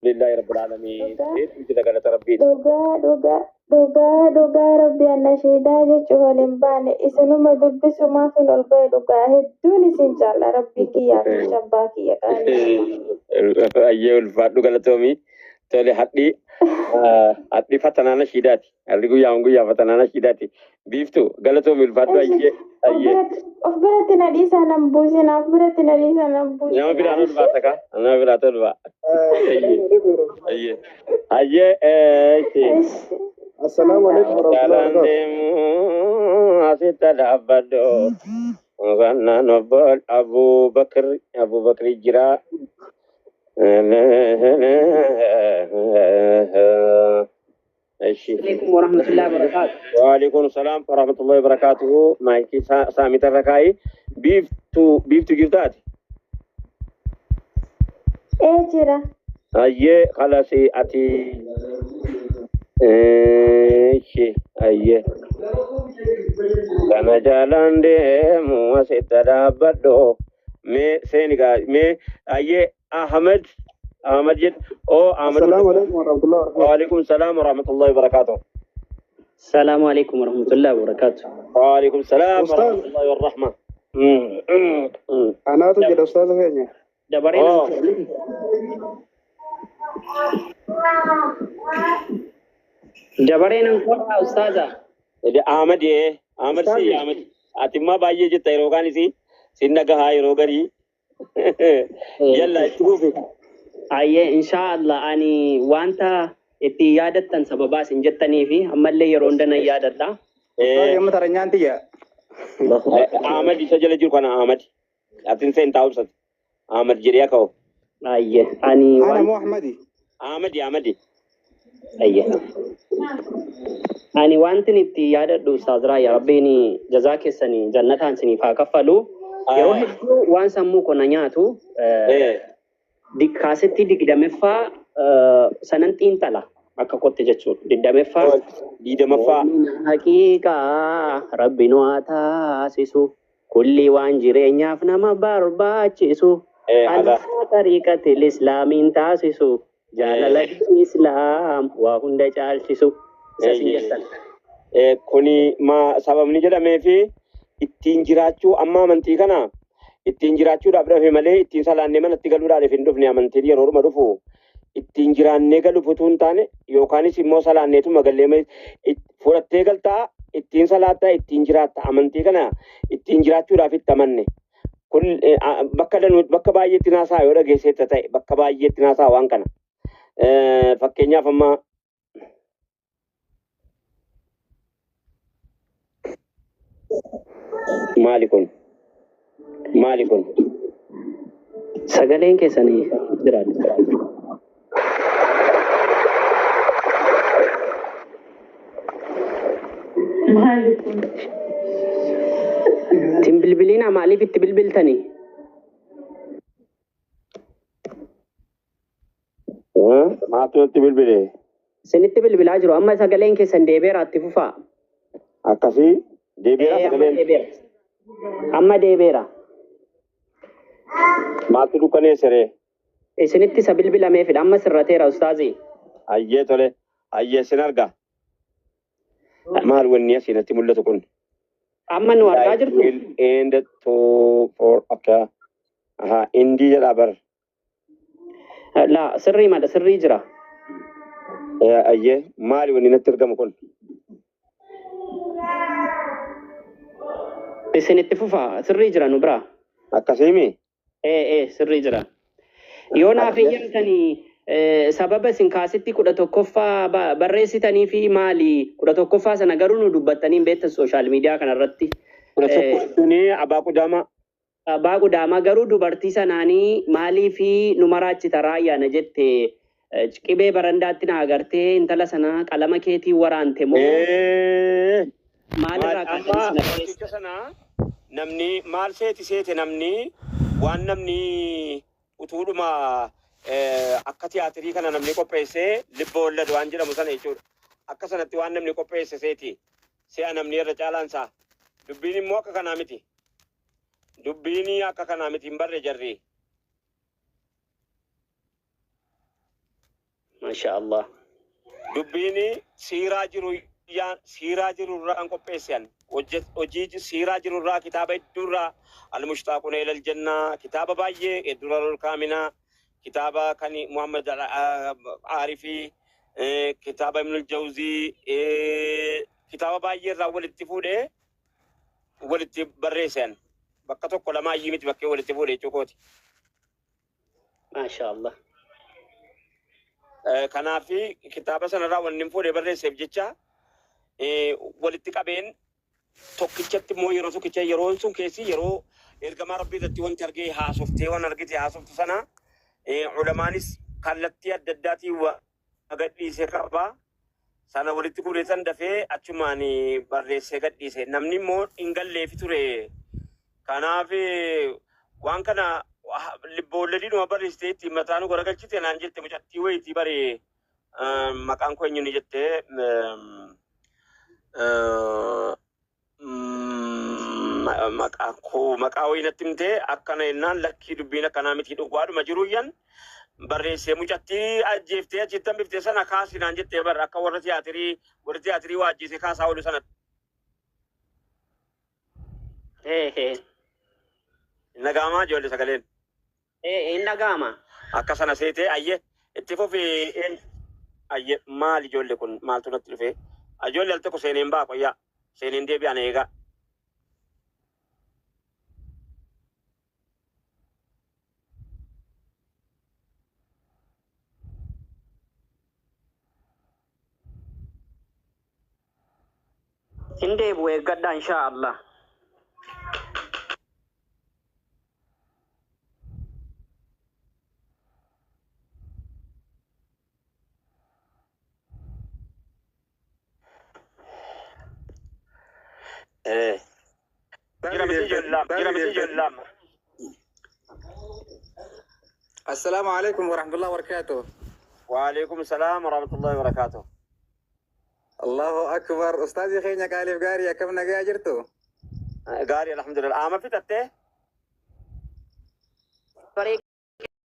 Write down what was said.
لله رب العالمين إذا قالت ربي دوغا ربي أنا شيدا جتشو لمباني إسنو ما دبسو ما في نلقى دوغا هدوني سنجال ربي كيا في شباكي يا كاري أيه الفاتو قالتومي تولي حدي فتنانا شيداتي أرجو يا فتنانا شيداتي بيفتو قالتومي الفاتو أيه أخبرتنا ليسا نمبوزنا أخبرتنا ليسا نمبوزنا نعم بيرانو الفاتكا أنا بيراتو الفا أيه السلام عليكم ورحمة الله وبركاته. أسيتدابدو وغنى نبال أبو بكر جرا عليكم ورحمة الله وبركاته. وعليكم السلام ورحمة الله وبركاته. مايكي سامي تركاي بيفتو جفتات إيه جرا أيه خلاص أتي أيه كان جالان ديمو أسيتدابدو مي سينيكا مي أيه أحمد جد أحمد. السلام عليكم ورحمة الله وبركاته. وعليكم السلام ورحمة الله وبركاته. السلام عليكم ورحمة الله وبركاته. وعليكم السلام ورحمة الله والرحمة. أنا أتوجد أستاذ فيني. جبرين أنكورها أستاذة. إذا أحمد سي أحمد أتما باية جت تيروغاني سي سنة هاي روغري يلا تروفي. أيه إن شاء الله أني وانتا إتي يادتن سببا سنجتني في أما اللي يروندنا يادتا. يوم ترى أنت يا. أحمد يسجل جل كنا أحمد. أتنسى أنت أوصل. أحمد جريا كاو. أيه أني أنا مو أحمدي. أحمدي. أيه أني وانتن إتي يادت أستاذ يا ربيني جزاك سني جنة سني فاكفلو. يروح وان سمو كنا نياتو. Dikkaasitti digdameeffaa sanantiin tala akka kotte jechuudha. Digdamaffaa. Haqiiqaa rabbi nu haa taasisu kulli waan jireenyaaf nama barbaachisu. Alaa tariiqatil islaamiin taasisu jaalala islaam waa hunda caalchisu. Kuni sababni jedhameefi ittiin jiraachuu amma amantii kana. Ittiin jiraachuudhaaf dhafe malee ittiin salaannee manatti galuudhaaf hin dhufne amantiin yeroo dhuma dhufu ittiin jiraannee galuuf utuu hin taane yookaanis immoo salaanneetu magallee fudhattee galtaa ittiin salaattaa ittiin jiraatta amantii kana ittiin jiraachuudhaaf itti amanne kun bakka baay'eetti naasaa yoo dhageesseetta ta'e bakka baay'eetti naasaa waan kana fakkeenyaaf amma maali kun? Sagaleen keessanii jiraatu. maali kun? Tin bilbilina maaliif itti bilbiltanii? Maatu itti bilbilee? Isinitti bilbilaa jiru amma sagaleen keessan deebi'eera itti fufaa. Akkasii deebi'eera sagaleen. Amma deebi'eera. Maaltu dukkaneessere? Isinitti isa bilbilameefidha amma sirrateera ustaazii. Ayyee tole. Ayyee sin arga. Maal wanni asinatti mul'atu kun? Amma nu argaa jirtu? And 2 4 okay. Indii jedha bar. La sirrii mada sirrii jira. Ayyee maali wanni natti argamu kun? Isinitti fufaa sirrii jira nu bira. Akkasiimi? Sirrii jira. Yoo naaf eeyyamtanii sababa isin kaasitti 11ffaa barreessitanii fi maali 11ffaa sana garuu nu dubbattanii beektan sooshaal miidiyaa kanarratti. 11ffaa Abbaa Qudaama garuu dubartii sanaanii maalii fi nu maraachita raayyaana jette qibee barandaatti na agartee intala sana qalama keetii waraante moo maalirraa kaasanii sana namni maal seete namni waan namni utuudhuma akka tiyaatirii kana namni qopheessee libba walladu waan jedhamu sana jechuudha. Akka sanatti waan namni qopheesse seeti si'a namni irra caalaansaa dubbiin immoo akka kanaa miti. Dubbiin akka kanaa miti hin barre jarri. شاء الله. دبيني سيراجر يان سيراجر الران قبيسيان وجيج سيراجر الرا كتاب الدرة المشتاقون إلى الجنة كتاب باية الدرر الكامنة كتاب كان محمد عارفي كتاب ابن الجوزي كتاب باية راول التفودة والتبريسيان بكتو كل ما يمت بكي والتفودة تقولي ما شاء الله. كنافي كتاب سنة راول نمفودة بريسيف جيتشا walitti qabeen tokkichatti immoo yeroo tokkicha yeroon sun keessi yeroo ergama rabbii irratti wanti argee haasoftee waan argite haasoftu sana ulamaanis kallattii adda addaatiin gadhiisee qaba sana walitti guureessan dafee achumaan barreessee gadhiise namni immoo hin galleefi ture kanaaf waan kana libboolledii numa barreessitee itti mataanu garagalchite naan jette mucattii wayitii bare maqaan koo eenyuun jette maqaa wayinatti himte akkana jennaan lakkii dubbiin akkanaa miti dhugaadhuma jiruyyan barreessee mucattii ajjeeftee achitti hambiftee sana kaasinaan jettee barra akka warra tiyaatirii waa ajjeese kaasaa oolu sanatti. Nagaamaa ijoollee sagaleen. Hin dhaga'ama. Akka sana seetee ayyee itti fufee ayyee maal ijoollee kun maaltu natti dhufee? Ijoollee al tokko seeneen baa qoyyaa seeneen deebi'an eegaa. Hin deebi'u eeggadha inshaa Allah. السلام عليكم ورحمة الله وبركاته. وعليكم السلام ورحمة الله وبركاته. الله أكبر. أستاذي خينا قالي بقاري كم نجا جرتو؟ قاري الحمد لله. ما في تته؟